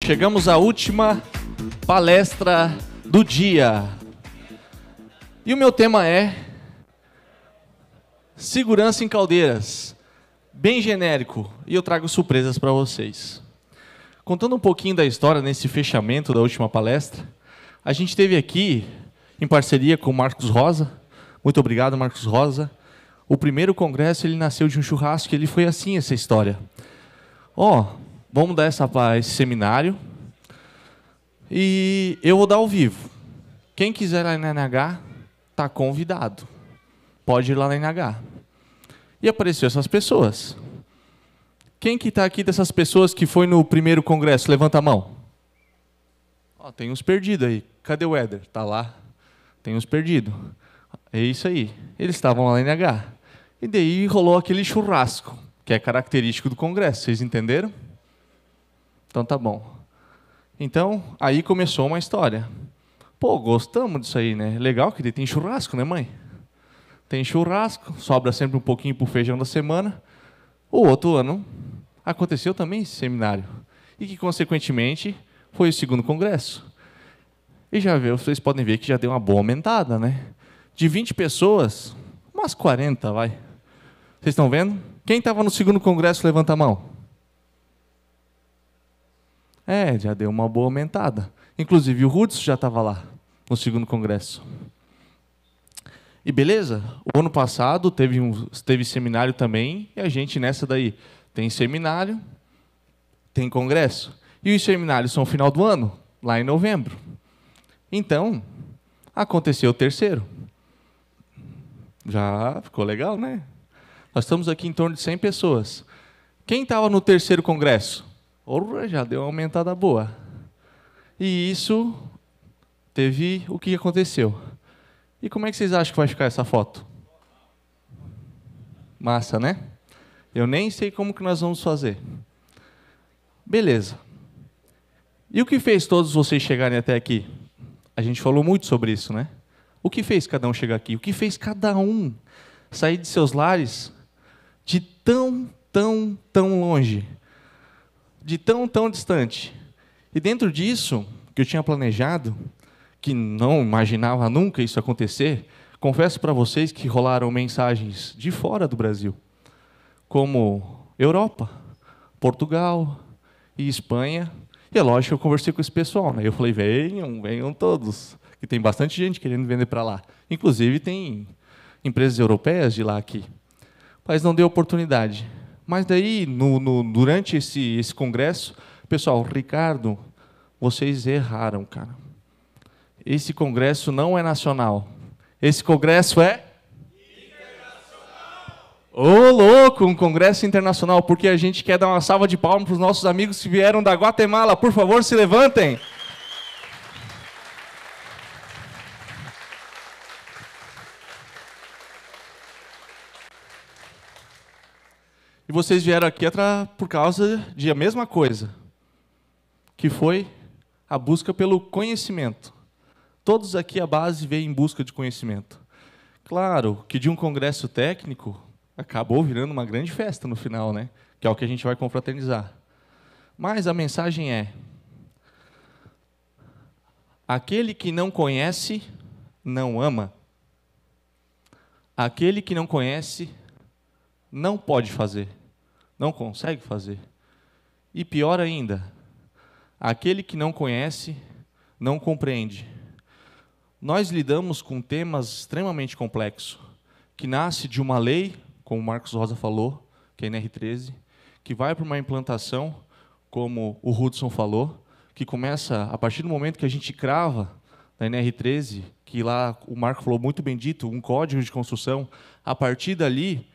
Chegamos à última palestra do dia. E o meu tema é segurança em caldeiras. Bem genérico. E eu trago surpresas para vocês. Contando um pouquinho da história nesse fechamento da última palestra, a gente teve aqui, em parceria com o Marcos Rosa, muito obrigado, Marcos Rosa, o primeiro congresso ele nasceu de um churrasco, ele foi assim, essa história. Vamos dar esse seminário, e eu vou dar ao vivo. Quem quiser ir lá na NH, está convidado. Pode ir lá na NH. E apareceu essas pessoas. Quem que está aqui dessas pessoas que foi no primeiro congresso? Levanta a mão. Tem uns perdidos aí. Cadê o Éder? Está lá. Tem uns perdidos. É isso aí. Eles estavam lá na NH. E daí rolou aquele churrasco, que é característico do congresso. Vocês entenderam? Então tá bom. Então, aí começou uma história. Gostamos disso aí, né? Legal que tem churrasco, né, mãe? Tem churrasco, sobra sempre um pouquinho para o feijão da semana. O outro ano aconteceu também esse seminário. E que, consequentemente, foi o segundo congresso. E vocês podem ver que já deu uma boa aumentada, né? De 20 pessoas, umas 40, vai. Vocês estão vendo? Quem estava no segundo congresso, levanta a mão. Já deu uma boa aumentada. Inclusive, o Hudson já estava lá, no segundo congresso. E beleza, o ano passado teve seminário também, e a gente nessa daí tem seminário, tem congresso. E os seminários são no final do ano, lá em novembro. Então, aconteceu o terceiro. Já ficou legal, né? Nós estamos aqui em torno de 100 pessoas. Quem estava no terceiro congresso? Já deu uma aumentada boa. E isso teve o que aconteceu. E como é que vocês acham que vai ficar essa foto? Massa, né? Eu nem sei como que nós vamos fazer. Beleza. E o que fez todos vocês chegarem até aqui? A gente falou muito sobre isso, né? O que fez cada um chegar aqui? O que fez cada um sair de seus lares de tão longe? De tão distante? E dentro disso, que eu tinha planejado, que não imaginava nunca isso acontecer, confesso para vocês que rolaram mensagens de fora do Brasil, como Europa, Portugal e Espanha. E é lógico que eu conversei com esse pessoal, né? Eu falei, venham todos, que tem bastante gente querendo vender para lá. Inclusive tem empresas europeias de lá aqui. Mas não deu oportunidade. Mas daí, durante esse congresso, pessoal, Ricardo, vocês erraram, cara. Esse congresso não é nacional. Esse congresso é internacional. Louco, um congresso internacional, porque a gente quer dar uma salva de palmas para os nossos amigos que vieram da Guatemala. Por favor, se levantem. E vocês vieram aqui por causa de a mesma coisa, que foi a busca pelo conhecimento. Todos aqui, a base veio em busca de conhecimento. Claro que de um congresso técnico, acabou virando uma grande festa no final, né? Que é o que a gente vai confraternizar. Mas a mensagem é: aquele que não conhece, não ama. Aquele que não conhece, não pode fazer. Não consegue fazer. E pior ainda, aquele que não conhece, não compreende. Nós lidamos com temas extremamente complexos, que nasce de uma lei, como o Marcos Rosa falou, que é a NR13, que vai para uma implantação, como o Hudson falou, que começa a partir do momento que a gente crava na NR13, que lá o Marco falou muito bem dito, um código de construção. A partir dali,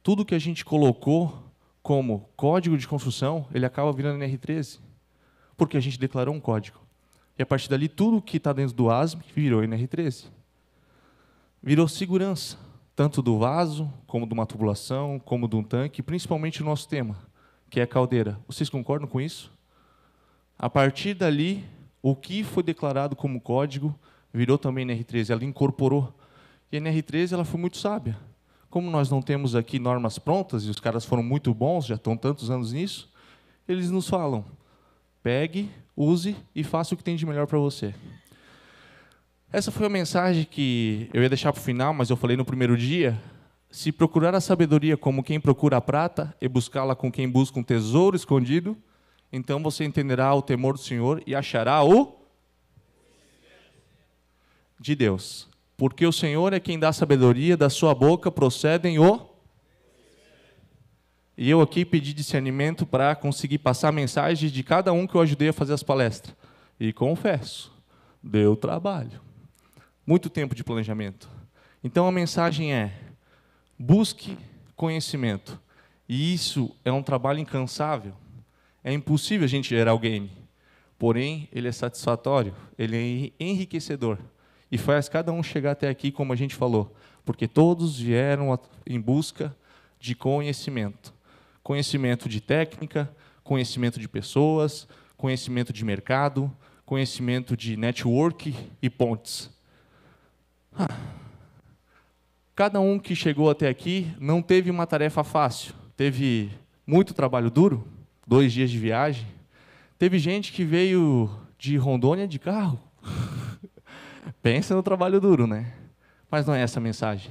tudo que a gente colocou como código de construção, ele acaba virando NR13, porque a gente declarou um código. E a partir dali, tudo que está dentro do ASME virou NR13. Virou segurança, tanto do vaso, como de uma tubulação, como de um tanque, principalmente o nosso tema, que é a caldeira. Vocês concordam com isso? A partir dali, o que foi declarado como código virou também NR13, ela incorporou. E a NR13 ela foi muito sábia. Como nós não temos aqui normas prontas, e os caras foram muito bons, já estão tantos anos nisso, eles nos falam, pegue use e faça o que tem de melhor para você. Essa foi a mensagem que eu ia deixar para o final, mas eu falei no primeiro dia. Se procurar a sabedoria como quem procura a prata e buscá-la com quem busca um tesouro escondido, então você entenderá o temor do Senhor e achará o de Deus. Porque o Senhor é quem dá sabedoria, da sua boca procedem o... E eu aqui pedi discernimento para conseguir passar a mensagem de cada um que eu ajudei a fazer as palestras. E confesso, deu trabalho. Muito tempo de planejamento. Então a mensagem é: busque conhecimento. E isso é um trabalho incansável. É impossível a gente gerar o game. Porém, ele é satisfatório, ele é enriquecedor. E faz cada um chegar até aqui, como a gente falou. Porque todos vieram em busca de conhecimento. Conhecimento de técnica, conhecimento de pessoas, conhecimento de mercado, conhecimento de network e pontes. Cada um que chegou até aqui não teve uma tarefa fácil. Teve muito trabalho duro, 2 dias de viagem. Teve gente que veio de Rondônia de carro. Pensa no trabalho duro, né? Mas não é essa a mensagem.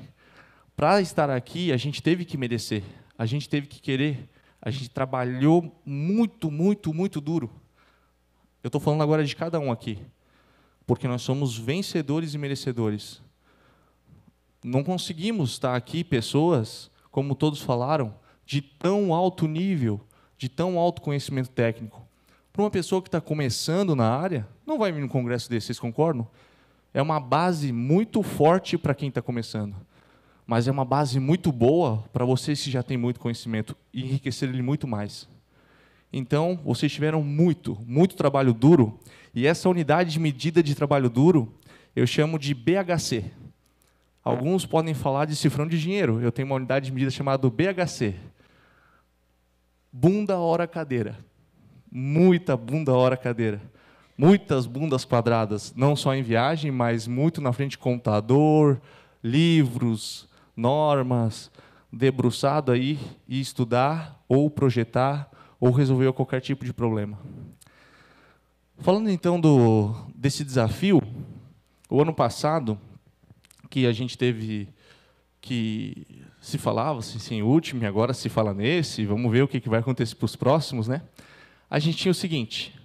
Para estar aqui, a gente teve que merecer. A gente teve que querer. A gente trabalhou muito, muito, muito duro. Eu estou falando agora de cada um aqui. Porque nós somos vencedores e merecedores. Não conseguimos estar aqui pessoas, como todos falaram, de tão alto nível, de tão alto conhecimento técnico. Para uma pessoa que está começando na área, não vai vir num congresso desse, vocês concordam? É uma base muito forte para quem está começando. Mas é uma base muito boa para vocês que já têm muito conhecimento e enriquecer ele muito mais. Então, vocês tiveram muito, muito trabalho duro, e essa unidade de medida de trabalho duro, eu chamo de BHC. Alguns podem falar de cifrão de dinheiro. Eu tenho uma unidade de medida chamada BHC. Bunda, hora, cadeira. Muita bunda, hora, cadeira. Muitas bundas quadradas, não só em viagem, mas muito na frente de computador, livros, normas, debruçado aí e estudar, ou projetar, ou resolver qualquer tipo de problema. Falando então desse desafio, o ano passado, que a gente teve, que se falava assim, em último, e agora se fala nesse, vamos ver o que vai acontecer para os próximos, né? A gente tinha o seguinte: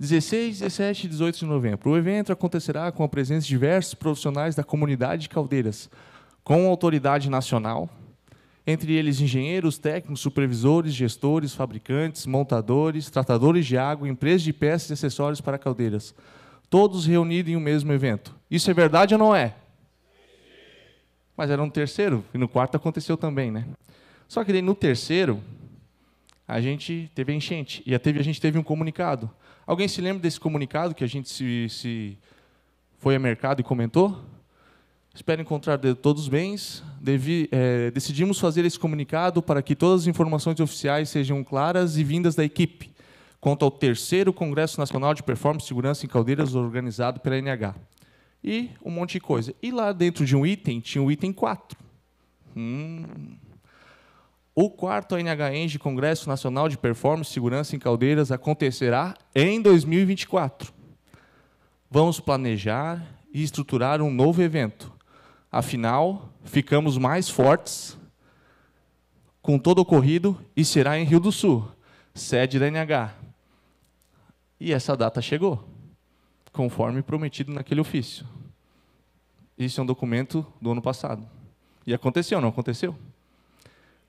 16, 17 e 18 de novembro. O evento acontecerá com a presença de diversos profissionais da comunidade de Caldeiras, com autoridade nacional, entre eles engenheiros, técnicos, supervisores, gestores, fabricantes, montadores, tratadores de água, empresas de peças e acessórios para caldeiras, todos reunidos em um mesmo evento. Isso é verdade ou não é? Mas era no terceiro, e no quarto aconteceu também, né? Só que daí, no terceiro, a gente teve a enchente, e a gente teve um comunicado. Alguém se lembra desse comunicado que a gente se foi ao mercado e comentou? Espero encontrar todos os bens. Decidimos fazer esse comunicado para que todas as informações oficiais sejam claras e vindas da equipe, quanto ao terceiro Congresso Nacional de Performance e Segurança em Caldeiras, organizado pela NH. E um monte de coisa. E lá dentro de um item, tinha o item 4. O quarto ANH Eng Congresso Nacional de Performance e Segurança em Caldeiras acontecerá em 2024. Vamos planejar e estruturar um novo evento. Afinal, ficamos mais fortes com todo ocorrido e será em Rio do Sul, sede da NH. E essa data chegou, conforme prometido naquele ofício. Isso é um documento do ano passado. E aconteceu, não aconteceu?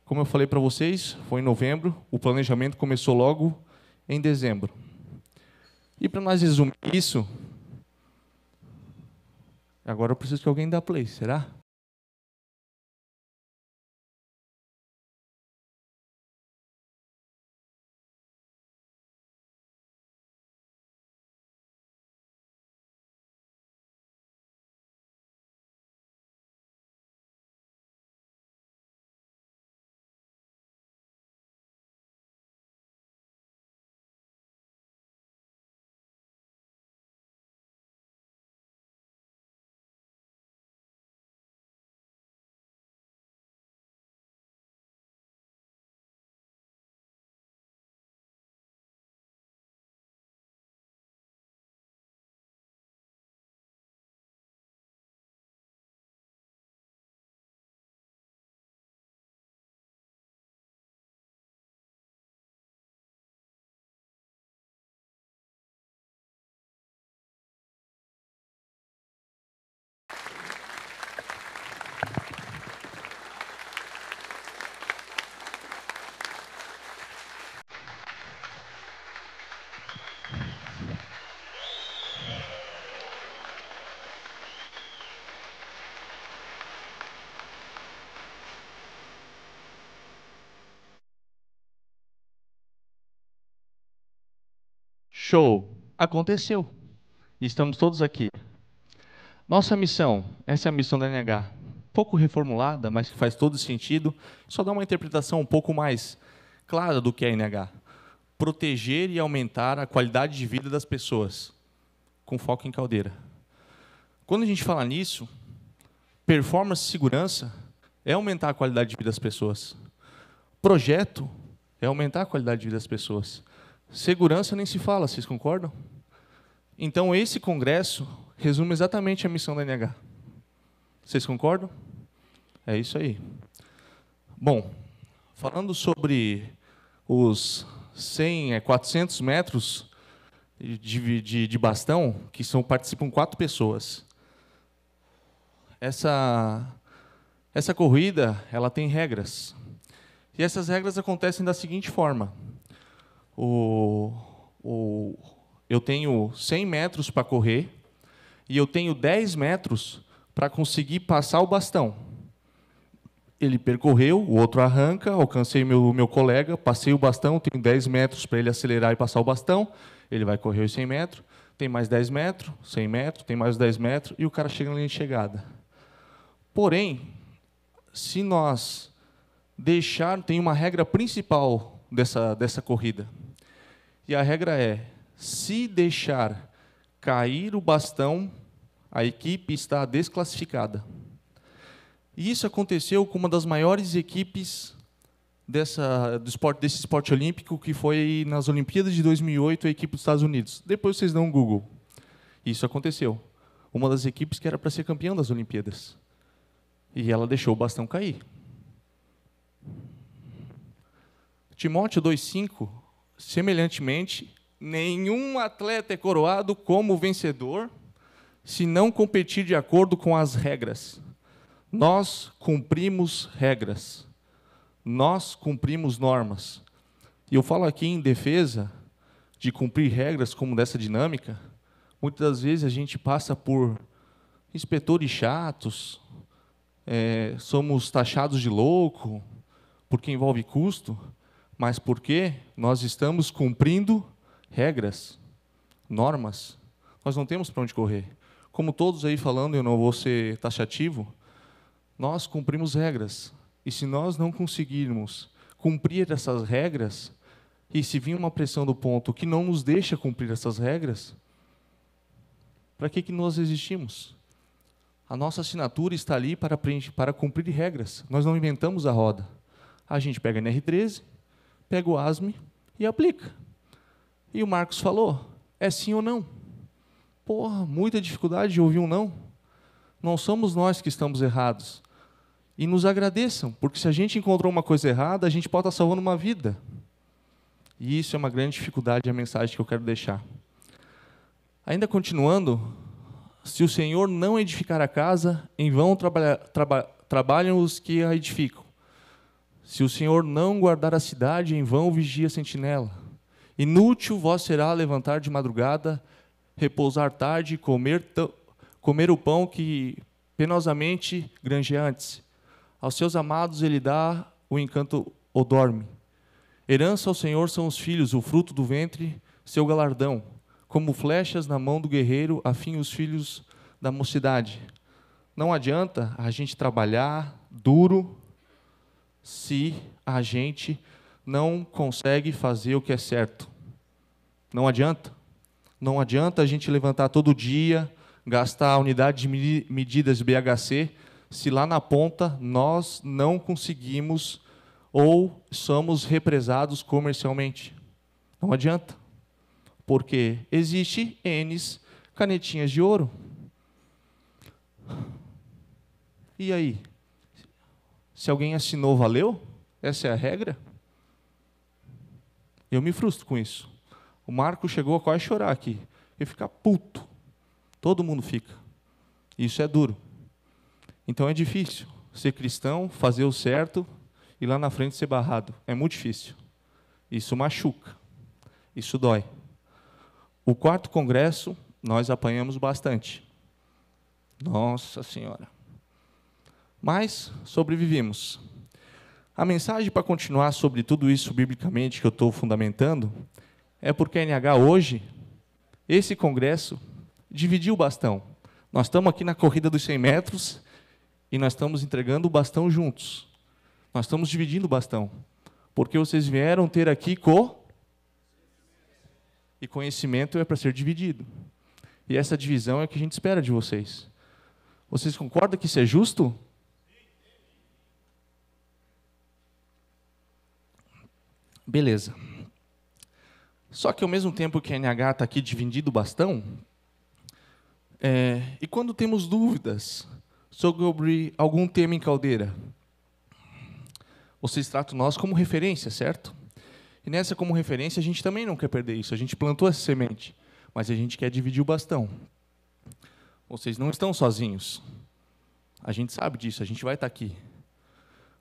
Como eu falei para vocês, foi em novembro, o planejamento começou logo em dezembro. E para nós resumir isso, agora eu preciso que alguém dê play, será? Show! Aconteceu. Estamos todos aqui. Nossa missão, essa é a missão da NH. Pouco reformulada, mas que faz todo sentido. Só dá uma interpretação um pouco mais clara do que é a NH. Proteger e aumentar a qualidade de vida das pessoas, com foco em caldeira. Quando a gente fala nisso, performance e segurança é aumentar a qualidade de vida das pessoas. Projeto é aumentar a qualidade de vida das pessoas. Segurança nem se fala, vocês concordam? Então, esse congresso resume exatamente a missão da NH. Vocês concordam? É isso aí. Bom, falando sobre os 400 metros de bastão, que participam 4 pessoas. Essa corrida, ela tem regras. E essas regras acontecem da seguinte forma. Eu tenho 100 metros para correr e eu tenho 10 metros para conseguir passar o bastão. Ele percorreu, o outro arranca, alcancei meu colega, passei o bastão, tenho 10 metros para ele acelerar e passar o bastão, ele vai correr os 100 metros, tem mais 10 metros, 100 metros, tem mais 10 metros, e o cara chega na linha de chegada. Porém, se nós tem uma regra principal dessa corrida, e a regra é, se deixar cair o bastão, a equipe está desclassificada. E isso aconteceu com uma das maiores equipes desse esporte olímpico, que foi nas Olimpíadas de 2008, a equipe dos Estados Unidos. Depois vocês dão um Google. Isso aconteceu. Uma das equipes que era para ser campeã das Olimpíadas. E ela deixou o bastão cair. Timóteo 2,5, semelhantemente, nenhum atleta é coroado como vencedor se não competir de acordo com as regras. Nós cumprimos regras. Nós cumprimos normas. E eu falo aqui em defesa de cumprir regras como dessa dinâmica. Muitas das vezes a gente passa por inspetores chatos, somos taxados de louco, porque envolve custo, mas porque nós estamos cumprindo regras, normas. Nós não temos para onde correr. Como todos aí falando, eu não vou ser taxativo, nós cumprimos regras. E se nós não conseguirmos cumprir essas regras, e se vir uma pressão do ponto que não nos deixa cumprir essas regras, para que nós existimos? A nossa assinatura está ali para cumprir regras. Nós não inventamos a roda. A gente pega a NR13, pega o ASME e aplica. E o Marcos falou, é sim ou não? Porra, muita dificuldade de ouvir um não. Não somos nós que estamos errados. E nos agradeçam, porque se a gente encontrou uma coisa errada, a gente pode estar salvando uma vida. E isso é uma grande dificuldade, a mensagem que eu quero deixar. Ainda continuando, se o Senhor não edificar a casa, em vão trabalham os que a edificam. Se o Senhor não guardar a cidade, em vão vigia a sentinela. Inútil vós será levantar de madrugada, repousar tarde, comer o pão que penosamente granjeantes. Aos seus amados ele dá o encanto ou dorme. Herança ao Senhor são os filhos, o fruto do ventre, seu galardão. Como flechas na mão do guerreiro, afim os filhos da mocidade. Não adianta a gente trabalhar duro se a gente não consegue fazer o que é certo. Não adianta. Não adianta a gente levantar todo dia, gastar a unidade de medidas BHC, se lá na ponta nós não conseguimos ou somos represados comercialmente. Não adianta. Porque existe N canetinhas de ouro. E aí? Se alguém assinou, valeu? Essa é a regra? Eu me frustro com isso. O Marco chegou a quase chorar aqui. Eu ficar puto. Todo mundo fica. Isso é duro. Então é difícil ser cristão, fazer o certo e lá na frente ser barrado. É muito difícil. Isso machuca. Isso dói. O 4º congresso, nós apanhamos bastante. Nossa Senhora. Mas sobrevivemos. A mensagem para continuar sobre tudo isso biblicamente que eu estou fundamentando é porque a NH hoje Esse congresso dividiu o bastão. Nós estamos aqui na corrida dos 100 metros e nós estamos entregando o bastão juntos. Nós estamos dividindo o bastão. Porque vocês vieram ter aqui e conhecimento é para ser dividido. E essa divisão é o que a gente espera de vocês. Vocês concordam que isso é justo? Beleza. Só que, ao mesmo tempo que a NH está aqui dividindo o bastão, e quando temos dúvidas sobre algum tema em Caldeira, vocês tratam nós como referência, certo? E nessa como referência, a gente também não quer perder isso. A gente plantou essa semente, mas a gente quer dividir o bastão. Vocês não estão sozinhos. A gente sabe disso, a gente vai estar aqui.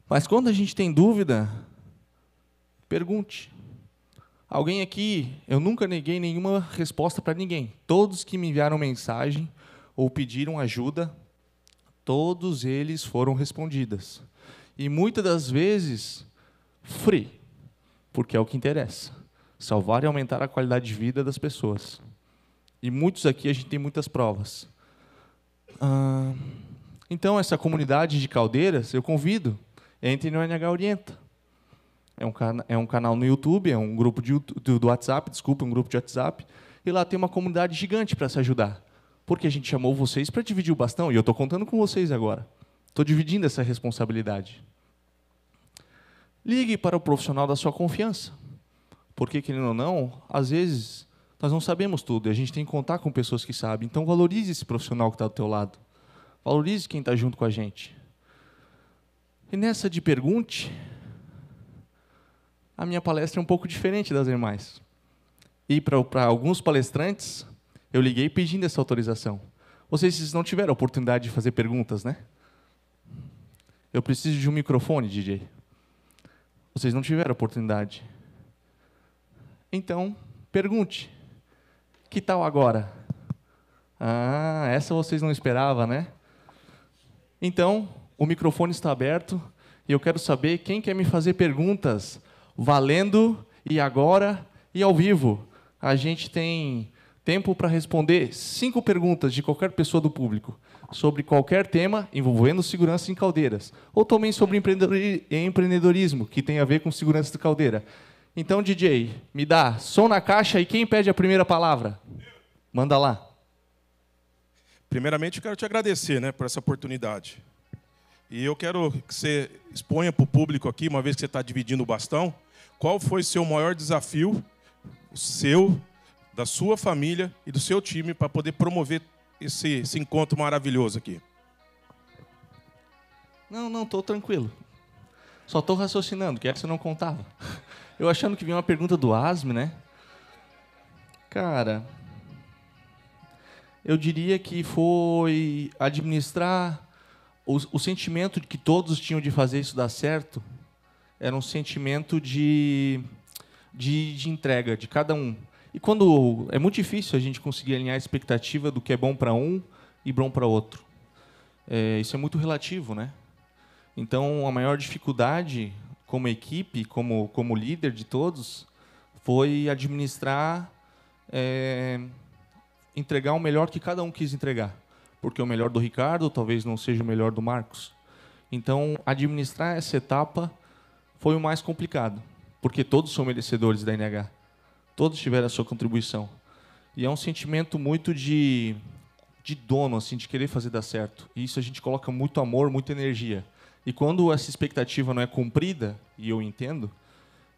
Mas quando a gente tem dúvida, pergunte. Alguém aqui, eu nunca neguei nenhuma resposta para ninguém. Todos que me enviaram mensagem ou pediram ajuda, todos eles foram respondidas. E muitas das vezes, free, porque é o que interessa. Salvar e aumentar a qualidade de vida das pessoas. E muitos aqui, a gente tem muitas provas. Então, essa comunidade de Caldeiras, eu convido, entre no NH Orienta. É um canal no YouTube, é um grupo do WhatsApp, um grupo de WhatsApp, e lá tem uma comunidade gigante para se ajudar. Porque a gente chamou vocês para dividir o bastão, e eu estou contando com vocês agora. Estou dividindo essa responsabilidade. Ligue para o profissional da sua confiança. Porque, querendo ou não, às vezes, nós não sabemos tudo, e a gente tem que contar com pessoas que sabem. Então, valorize esse profissional que está do teu lado. Valorize quem está junto com a gente. E nessa de pergunte, a minha palestra é um pouco diferente das demais. E para alguns palestrantes, eu liguei pedindo essa autorização. Vocês não tiveram a oportunidade de fazer perguntas, né? Eu preciso de um microfone, DJ. Vocês não tiveram a oportunidade. Então, pergunte. Que tal agora? Essa vocês não esperavam, né? Então, o microfone está aberto e eu quero saber quem quer me fazer perguntas valendo e agora e ao vivo. A gente tem tempo para responder 5 perguntas de qualquer pessoa do público sobre qualquer tema envolvendo segurança em caldeiras, ou também sobre empreendedorismo, que tem a ver com segurança de caldeira. Então, DJ, me dá som na caixa e quem pede a primeira palavra? Manda lá. Primeiramente, eu quero te agradecer, né, por essa oportunidade. E eu quero que você exponha para o público aqui, uma vez que você está dividindo o bastão, qual foi seu maior desafio, o seu, da sua família e do seu time, para poder promover esse encontro maravilhoso aqui. Não, estou tranquilo. Só estou raciocinando, que essa eu não contava. Eu achando que vinha uma pergunta do ASME, né? Cara, eu diria que foi administrar o sentimento de que todos tinham de fazer isso dar certo. Era um sentimento de entrega de cada um. E quando é muito difícil a gente conseguir alinhar a expectativa do que é bom para um e bom para outro. Isso é muito relativo, né? Então, a maior dificuldade como equipe, como líder de todos, foi administrar, entregar o melhor que cada um quis entregar. Porque o melhor do Ricardo talvez não seja o melhor do Marcos. Então, administrar essa etapa foi o mais complicado, porque todos são merecedores da NH. Todos tiveram a sua contribuição. E é um sentimento muito de dono, assim, de querer fazer dar certo. E isso a gente coloca muito amor, muita energia. E quando essa expectativa não é cumprida, e eu entendo,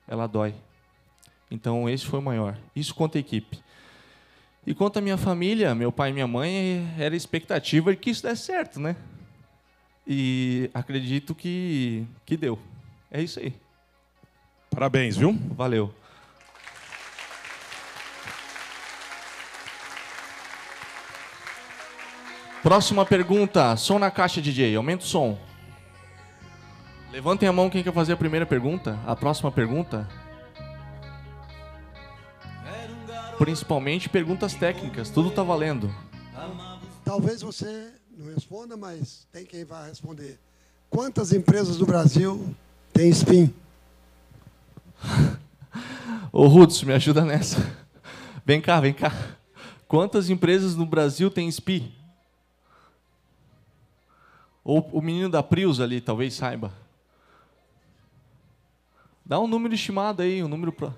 ela dói. Então, esse foi o maior. Isso quanto à equipe. E quanto à minha família, meu pai e minha mãe, era a expectativa de que isso desse certo, né? E acredito que deu. É isso aí. Parabéns, viu? Valeu. Próxima pergunta. Som na caixa, DJ. Aumenta o som. Levantem a mão quem quer fazer a primeira pergunta. A próxima pergunta. Principalmente perguntas técnicas. Tudo está valendo. Talvez você não responda, mas tem quem vai responder. Quantas empresas do Brasil têm SPIN? Ô, Rudes, me ajuda nessa. Vem cá, vem cá. Quantas empresas no Brasil tem SPI? Ou o menino da Prius ali, talvez saiba. Dá um número estimado aí, um número para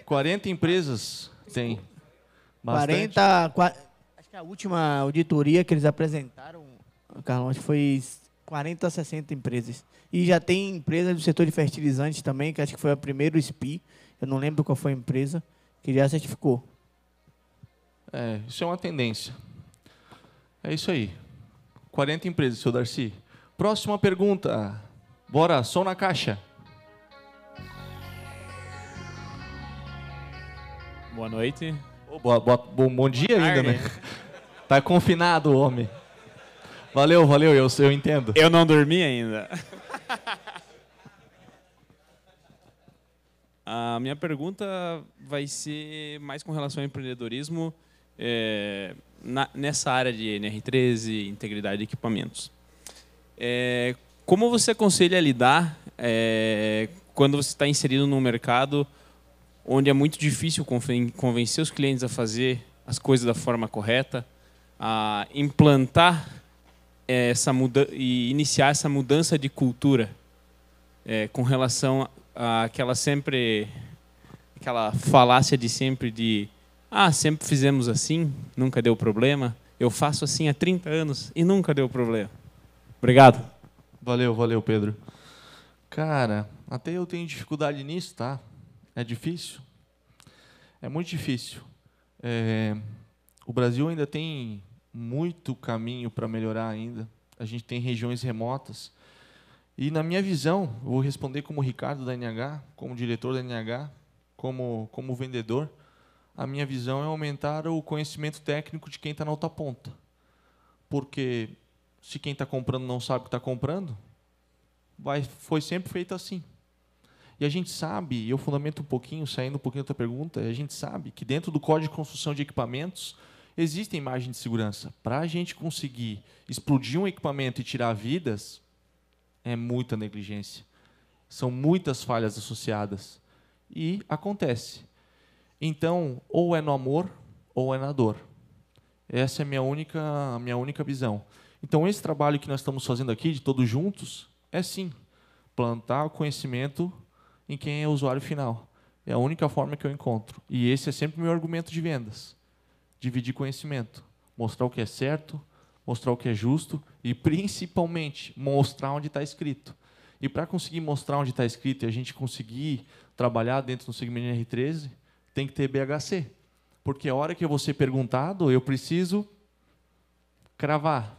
40 empresas tem. Bastante. 40, acho que a última auditoria que eles apresentaram, Carlão, acho que foi 40 a 60 empresas. E já tem empresas do setor de fertilizantes também, que acho que foi a primeira SPI, eu não lembro qual foi a empresa, que já certificou. Isso é uma tendência. É isso aí. 40 empresas, seu Darcy. Próxima pergunta. Bora, som na caixa. Boa noite. Bom dia ainda, né? Tá confinado o homem. Valeu, eu entendo. Eu não dormi ainda. A minha pergunta vai ser mais com relação ao empreendedorismo nessa área de NR13, integridade de equipamentos. Como você aconselha a lidar quando você está inserido num mercado onde é muito difícil convencer os clientes a fazer as coisas da forma correta, a implantar e iniciar essa mudança de cultura com relação àquela falácia de sempre de sempre fizemos assim, nunca deu problema, eu faço assim há 30 anos e nunca deu problema. Obrigado. Valeu, Pedro. Cara, até eu tenho dificuldade nisso, tá? É difícil. É muito difícil. O Brasil ainda tem muito caminho para melhorar ainda. A gente tem regiões remotas. E, na minha visão, eu vou responder como Ricardo da NH, como diretor da NH, como vendedor, a minha visão é aumentar o conhecimento técnico de quem está na outra ponta. Porque se quem está comprando não sabe o que está comprando, foi sempre feito assim. E a gente sabe, e eu fundamento um pouquinho, saindo um pouquinho da tua pergunta, a gente sabe que dentro do Código de Construção de Equipamentos existem margens de segurança. Para a gente conseguir explodir um equipamento e tirar vidas, é muita negligência. São muitas falhas associadas. E acontece. Então, ou é no amor, ou é na dor. Essa é a minha única visão. Então, esse trabalho que nós estamos fazendo aqui, de todos juntos, é sim, plantar o conhecimento em quem é o usuário final. É a única forma que eu encontro. E esse é sempre o meu argumento de vendas. Dividir conhecimento. Mostrar o que é certo, mostrar o que é justo e, principalmente, mostrar onde está escrito. E para conseguir mostrar onde está escrito e a gente conseguir trabalhar dentro do segmento R13, tem que ter BHC. Porque a hora que eu vou ser perguntado, eu preciso cravar.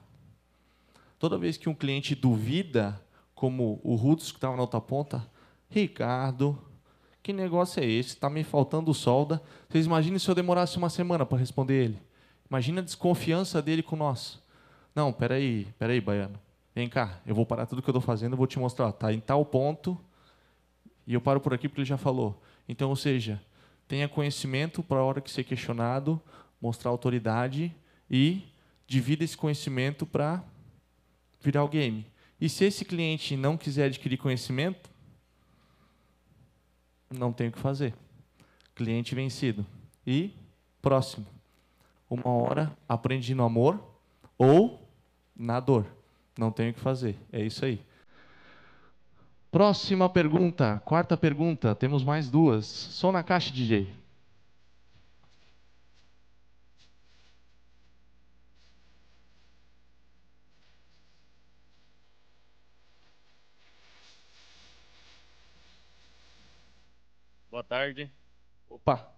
Toda vez que um cliente duvida, como o Rudes, que estava na outra ponta, Ricardo, que negócio é esse? Está me faltando solda. Vocês imaginem se eu demorasse uma semana para responder ele. Imagina a desconfiança dele com nós. Não, peraí, Baiano. Vem cá, eu vou parar tudo que eu estou fazendo, eu vou te mostrar. Está em tal ponto, e eu paro por aqui porque ele já falou. Então, ou seja, tenha conhecimento para a hora que ser questionado, mostrar autoridade e divida esse conhecimento para virar o game. E se esse cliente não quiser adquirir conhecimento, não tem o que fazer. Cliente vencido. E próximo. Uma hora aprendi no amor ou na dor. Não tem o que fazer. É isso aí. Próxima pergunta. Quarta pergunta. Temos mais duas. Som na caixa, DJ. Boa tarde. Opa.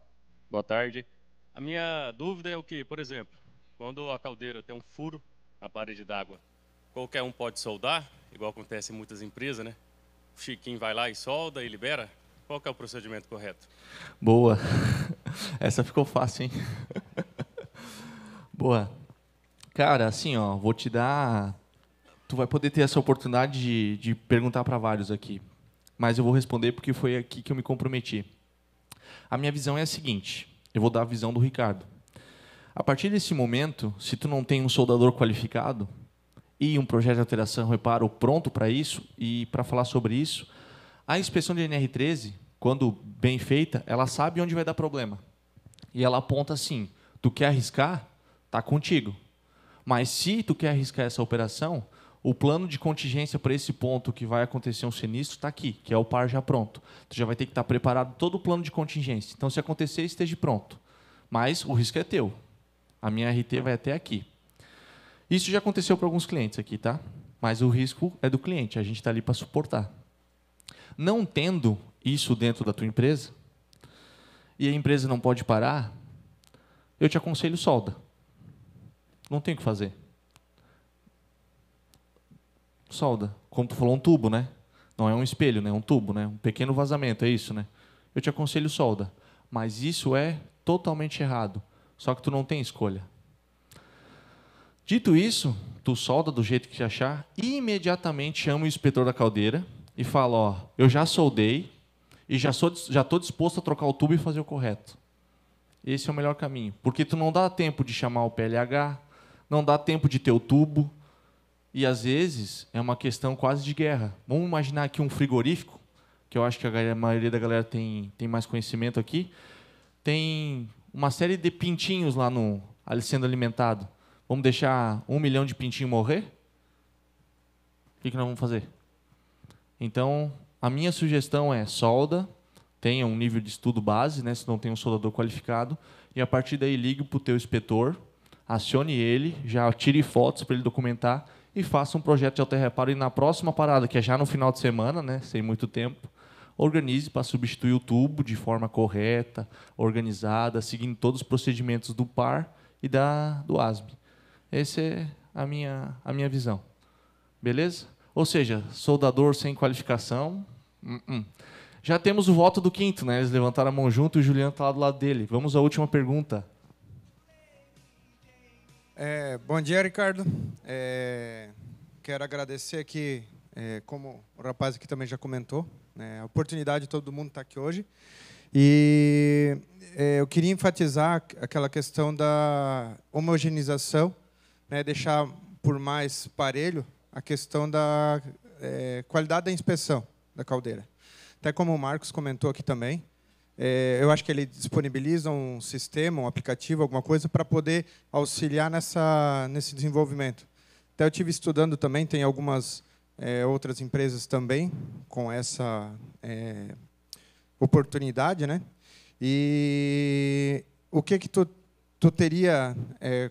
Boa tarde. A minha dúvida é o que, por exemplo, quando a caldeira tem um furo na parede d'água, qualquer um pode soldar, igual acontece em muitas empresas, né? O Chiquinho vai lá e solda e libera. Qual que é o procedimento correto? Boa. Essa ficou fácil, hein? Boa. Cara, assim, ó, vou te dar... Tu vai poder ter essa oportunidade de perguntar para vários aqui. Mas eu vou responder porque foi aqui que eu me comprometi. A minha visão é a seguinte. Eu vou dar a visão do Ricardo. A partir desse momento, se tu não tem um soldador qualificado e um projeto de alteração reparo pronto para isso e para falar sobre isso, a inspeção de NR13, quando bem feita, ela sabe onde vai dar problema. E ela aponta assim, Tu quer arriscar? Tá contigo. Mas se tu quer arriscar essa operação, o plano de contingência para esse ponto que vai acontecer um sinistro está aqui, que é o par já pronto. Tu já vai ter que estar preparado todo o plano de contingência. Então, se acontecer, esteja pronto. Mas o risco é teu. A minha RT vai até aqui. Isso já aconteceu para alguns clientes aqui, tá? Mas o risco é do cliente, a gente está ali para suportar. Não tendo isso dentro da tua empresa, e a empresa não pode parar, eu te aconselho solda. Não tem o que fazer. Solda. Como tu falou, um tubo, né? Não é um espelho, né? É um tubo, né? Um pequeno vazamento, é isso, né? Eu te aconselho solda. Mas isso é totalmente errado. Só que tu não tem escolha. Dito isso, tu solda do jeito que achar e imediatamente chama o inspetor da caldeira e fala, ó, eu já soldei e já estou disposto a trocar o tubo e fazer o correto. Esse é o melhor caminho. Porque tu não dá tempo de chamar o PLH, não dá tempo de ter o tubo, e às vezes é uma questão quase de guerra. Vamos imaginar aqui um frigorífico, que eu acho que a maioria da galera tem mais conhecimento aqui, tem uma série de pintinhos lá ali sendo alimentado. Vamos deixar 1 milhão de pintinhos morrer? O que nós vamos fazer? Então, a minha sugestão é solda, tenha um nível de estudo base, né, se não tem um soldador qualificado, e a partir daí ligue para o teu inspetor, acione ele, já tire fotos para ele documentar e faça um projeto de autorreparo. E na próxima parada, que é já no final de semana, né, sem muito tempo, organize para substituir o tubo de forma correta, organizada, seguindo todos os procedimentos do par e do ASB. Essa é a minha visão. Beleza? Ou seja, soldador sem qualificação. Já temos o voto do quinto, né? Eles levantaram a mão junto e o Juliano está lá do lado dele. Vamos à última pergunta. Bom dia, Ricardo. Quero agradecer aqui, como o rapaz aqui também já comentou, né, a oportunidade de todo mundo estar aqui hoje. E eu queria enfatizar aquela questão da homogeneização, né, deixar por mais parelho a questão da qualidade da inspeção da caldeira. Até como o Marcos comentou aqui também, eu acho que ele disponibiliza um sistema, um aplicativo, alguma coisa, para poder auxiliar nesse desenvolvimento. Até eu estive estudando também, tem algumas outras empresas também com essa oportunidade, né? E o que tu teria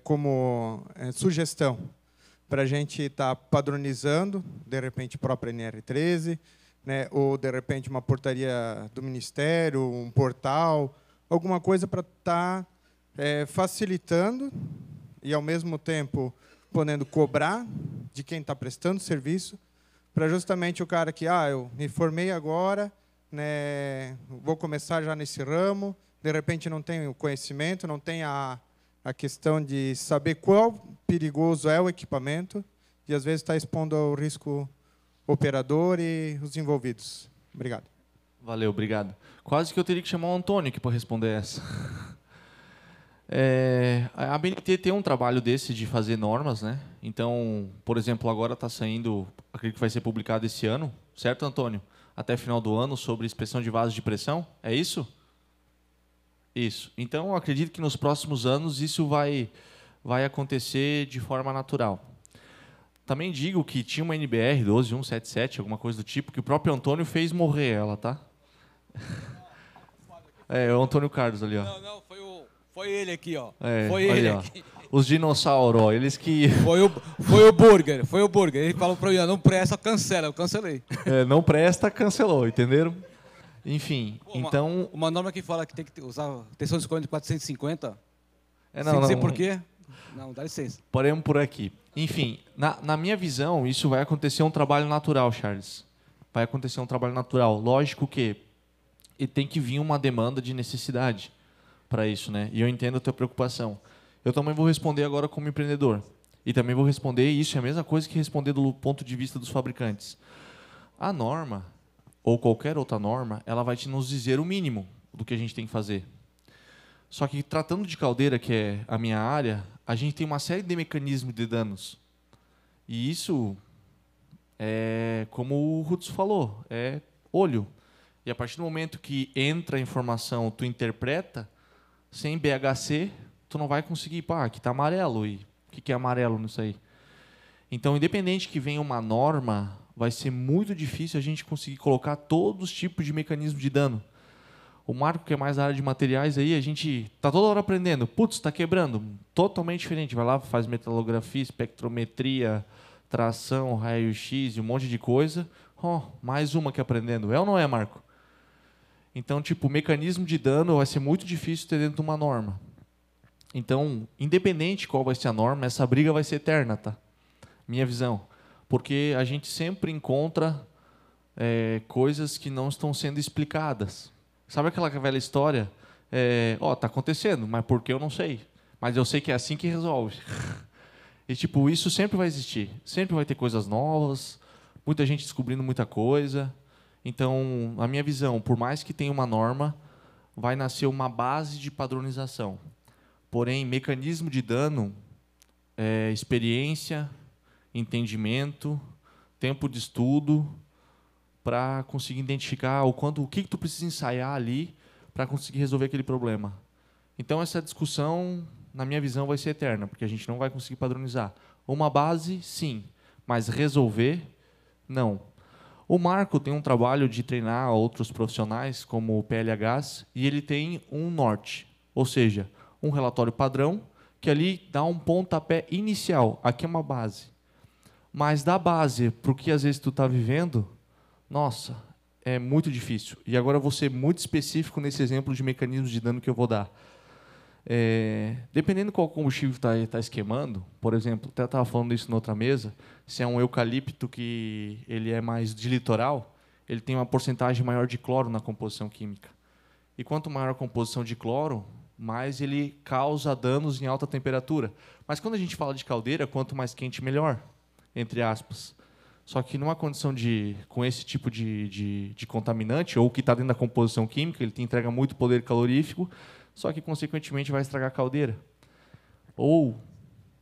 como sugestão para a gente estar padronizando, de repente, própria NR13, né, ou, de repente, uma portaria do Ministério, um portal, alguma coisa para estar facilitando e, ao mesmo tempo, podendo cobrar de quem está prestando serviço, para justamente o cara que, eu me formei agora, né, vou começar já nesse ramo, de repente não tem o conhecimento, não tem a questão de saber qual perigoso é o equipamento e, às vezes, está expondo ao risco operador e os envolvidos. Obrigado. Valeu, obrigado. Quase que eu teria que chamar o Antônio aqui para responder essa. A ABNT tem um trabalho desse de fazer normas, né? Então, por exemplo, agora está saindo, acredito que vai ser publicado esse ano, certo, Antônio? Até final do ano, sobre inspeção de vasos de pressão, é isso? Isso. Então, eu acredito que nos próximos anos isso vai acontecer de forma natural. Também digo que tinha uma NBR 12177, alguma coisa do tipo, que o próprio Antônio fez morrer ela, tá? É o Antônio Carlos ali, ó. Não, foi ele aqui, ó. Foi ele aqui. Os dinossauros, ó, eles que... Foi o Burger. Ele falou para mim, não presta, cancela. Eu cancelei. Não presta, cancelou, entenderam? Enfim, então... Uma norma que fala que tem que usar tensão de escolha de 450, não dizer por quê? Não, dá licença. Paremos por aqui. Enfim, na minha visão, isso vai acontecer um trabalho natural, Charles. Vai acontecer um trabalho natural. Lógico que tem que vir uma demanda de necessidade para isso, né? E eu entendo a tua preocupação. Eu também vou responder agora como empreendedor. E também vou responder, isso é a mesma coisa que responder do ponto de vista dos fabricantes. A norma, ou qualquer outra norma, ela vai nos dizer o mínimo do que a gente tem que fazer. Só que, tratando de caldeira, que é a minha área, a gente tem uma série de mecanismos de danos. E isso é, como o Hudson falou, é olho. E a partir do momento que entra a informação, tu interpreta, sem BHC, tu não vai conseguir, pá, aqui está amarelo, e o que é amarelo nisso aí? Então, independente que venha uma norma, vai ser muito difícil a gente conseguir colocar todos os tipos de mecanismos de dano. O Marco, que é mais da área de materiais, aí a gente está toda hora aprendendo. Putz, está quebrando. Totalmente diferente. Vai lá, faz metalografia, espectrometria, tração, raio-x e um monte de coisa. Mais uma que aprendendo. É ou não é, Marco? Então, tipo, o mecanismo de dano vai ser muito difícil ter dentro de uma norma. Então, independente qual vai ser a norma, essa briga vai ser eterna, tá? Minha visão. Porque a gente sempre encontra coisas que não estão sendo explicadas. Sabe aquela velha história? Tá acontecendo, mas por que eu não sei? Mas eu sei que é assim que resolve. E, tipo, isso sempre vai existir. Sempre vai ter coisas novas, muita gente descobrindo muita coisa. Então, a minha visão, por mais que tenha uma norma, vai nascer uma base de padronização. Porém, mecanismo de dano, experiência, entendimento, tempo de estudo, para conseguir identificar o que tu precisa ensaiar ali para conseguir resolver aquele problema. Então, essa discussão, na minha visão, vai ser eterna, porque a gente não vai conseguir padronizar. Uma base, sim, mas resolver, não. O Marco tem um trabalho de treinar outros profissionais, como o PLHs, e ele tem um norte, ou seja, um relatório padrão, que ali dá um pontapé inicial. Aqui é uma base. Mas da base para o que às vezes tu está vivendo, nossa, é muito difícil. E agora eu vou ser muito específico nesse exemplo de mecanismos de dano que eu vou dar. Dependendo qual combustível está esquemando, por exemplo, até estava falando isso na outra mesa, se é um eucalipto que ele é mais de litoral, ele tem uma porcentagem maior de cloro na composição química. E quanto maior a composição de cloro, mais ele causa danos em alta temperatura. Mas quando a gente fala de caldeira, quanto mais quente, melhor, entre aspas. Só que numa condição com esse tipo de contaminante, ou que está dentro da composição química, ele te entrega muito poder calorífico, só que, consequentemente, vai estragar a caldeira. Ou,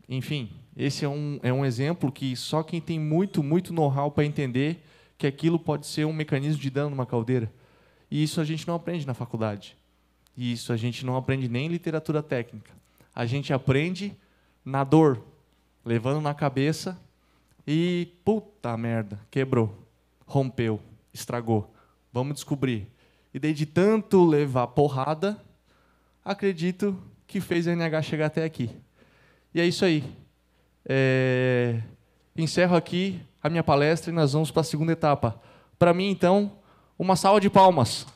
enfim, esse é um exemplo que só quem tem muito know-how para entender que aquilo pode ser um mecanismo de dano numa caldeira. E isso a gente não aprende na faculdade. E isso a gente não aprende nem em literatura técnica. A gente aprende na dor, levando na cabeça e, puta merda, quebrou, rompeu, estragou. Vamos descobrir. E daí de tanto levar porrada, acredito que fez a NH chegar até aqui. E é isso aí. Encerro aqui a minha palestra e nós vamos para a segunda etapa. Para mim, então, uma salva de palmas.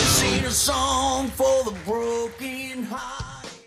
Sing a song for the broken heart.